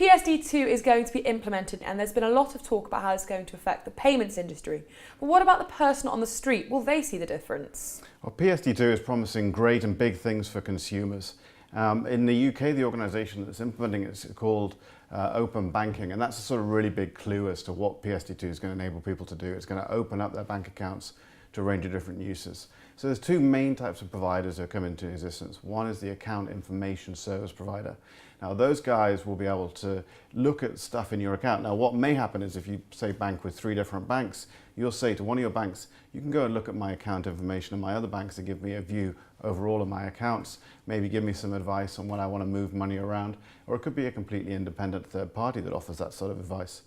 PSD2 is going to be implemented, and there's been a lot of talk about how it's going to affect the payments industry. But what about the person on the street? Will they see the difference? Well, PSD2 is promising great and big things for consumers. In the UK, the organisation that's implementing it is called Open Banking, and that's a sort of really big clue as to what PSD2 is going to enable people to do. It's going to open up their bank accounts to a range of different uses. So there's two main types of providers that come into existence. One is the account information service provider. Now those guys will be able to look at stuff in your account. Now what may happen is if you say bank with 3 different banks, you'll say to one of your banks, you can go and look at my account information and my other banks to give me a view over all of my accounts, maybe give me some advice on when I want to move money around, or it could be a completely independent third party that offers that sort of advice.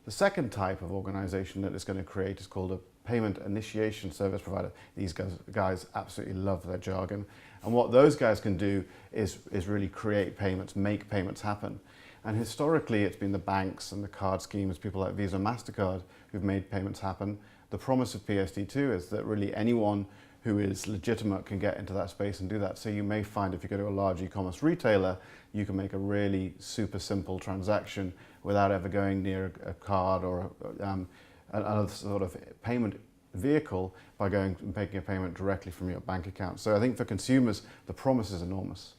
The second type of organisation that it's going to create is called a payment initiation service provider. These guys absolutely love their jargon. And what those guys can do is really create payments, make payments happen. And historically, it's been the banks and the card schemes, people like Visa, MasterCard, who've made payments happen. The promise of PSD2 is that really anyone who is legitimate can get into that space and do that. So you may find if you go to a large e-commerce retailer, you can make a really super simple transaction without ever going near a card or another sort of payment vehicle by going and making a payment directly from your bank account. So I think for consumers, the promise is enormous.